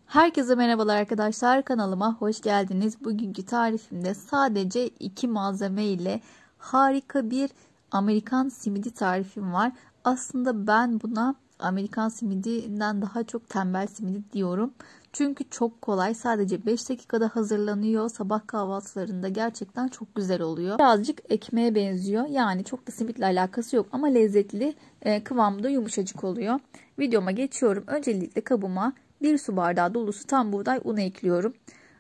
Herkese merhabalar arkadaşlar, kanalıma hoş geldiniz. Bugünkü tarifimde sadece 2 malzeme ile harika bir Amerikan simidi tarifim var. Aslında ben buna Amerikan simidinden daha çok tembel simidi diyorum. Çünkü çok kolay, sadece 5 dakikada hazırlanıyor. Sabah kahvaltılarında gerçekten çok güzel oluyor. Birazcık ekmeğe benziyor. Yani çok da simitle alakası yok ama lezzetli, kıvamda yumuşacık oluyor. Videoma geçiyorum. Öncelikle kabıma 1 su bardağı dolusu tam buğday unu ekliyorum.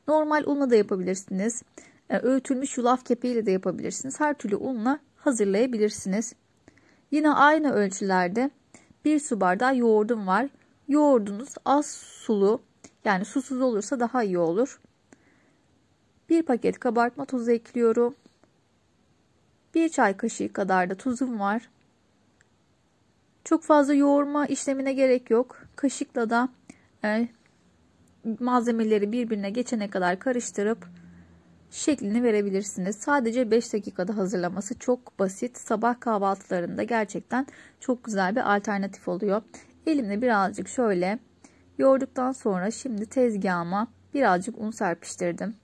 Normal unla da yapabilirsiniz. Öğütülmüş yulaf kepeğiyle de yapabilirsiniz. Her türlü unla hazırlayabilirsiniz. Yine aynı ölçülerde 1 su bardağı yoğurdum var. Yoğurdunuz az sulu, yani susuz olursa daha iyi olur. 1 paket kabartma tozu ekliyorum. 1 çay kaşığı kadar da tuzum var. Çok fazla yoğurma işlemine gerek yok. Kaşıkla da malzemeleri birbirine geçene kadar karıştırıp şeklini verebilirsiniz. Sadece 5 dakikada hazırlaması çok basit. Sabah kahvaltılarında gerçekten çok güzel bir alternatif oluyor. Elimle birazcık şöyle yoğurduktan sonra şimdi tezgahıma birazcık un serpiştirdim.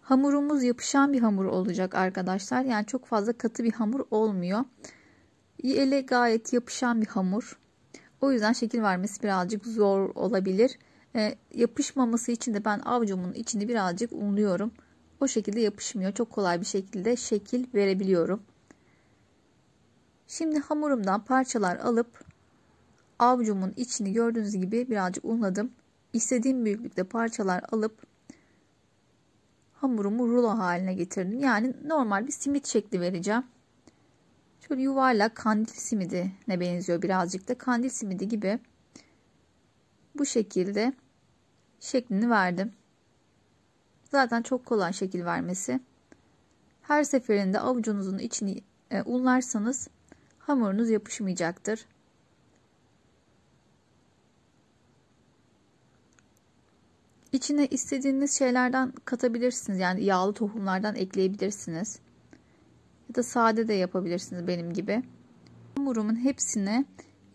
Hamurumuz yapışan bir hamur olacak arkadaşlar. Yani çok fazla katı bir hamur olmuyor. Ele gayet yapışan bir hamur. O yüzden şekil vermesi birazcık zor olabilir. Yapışmaması için de ben avucumun içini birazcık unluyorum. O şekilde yapışmıyor. Çok kolay bir şekilde şekil verebiliyorum. Şimdi hamurumdan parçalar alıp avucumun içini gördüğünüz gibi birazcık unladım. İstediğim büyüklükte parçalar alıp hamurumu rulo haline getirdim. Yani normal bir simit şekli vereceğim. Şöyle yuvarlak, kandil simidine benziyor birazcık da. Kandil simidi gibi bu şekilde şeklini verdim. Zaten çok kolay şekil vermesi. Her seferinde avucunuzun içini unlarsanız hamurunuz yapışmayacaktır. İçine istediğiniz şeylerden katabilirsiniz. Yani yağlı tohumlardan ekleyebilirsiniz. Ya da sade de yapabilirsiniz benim gibi. Hamurumun hepsine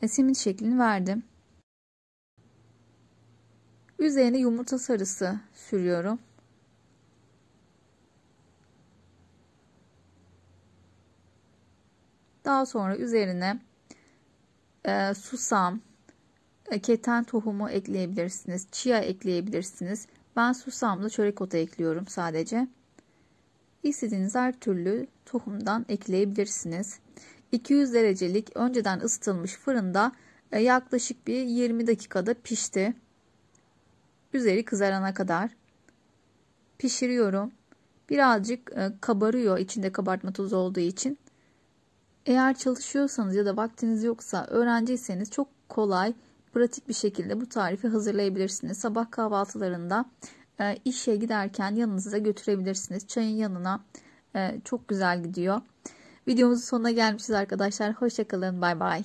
simit şeklini verdim. Üzerine yumurta sarısı sürüyorum. Daha sonra üzerine susam, keten tohumu ekleyebilirsiniz. Chia ekleyebilirsiniz. Ben susamla çörek otu ekliyorum sadece. İstediğiniz her türlü tohumdan ekleyebilirsiniz. 200 derecelik önceden ısıtılmış fırında yaklaşık bir 20 dakikada pişti. Üzeri kızarana kadar pişiriyorum. Birazcık kabarıyor içinde kabartma tozu olduğu için. Eğer çalışıyorsanız ya da vaktiniz yoksa, öğrenciyseniz çok kolay, pratik bir şekilde bu tarifi hazırlayabilirsiniz. Sabah kahvaltılarında işe giderken yanınıza götürebilirsiniz. Çayın yanına çok güzel gidiyor. Videomuzun sonuna gelmişiz arkadaşlar. Hoşça kalın. Bay bay.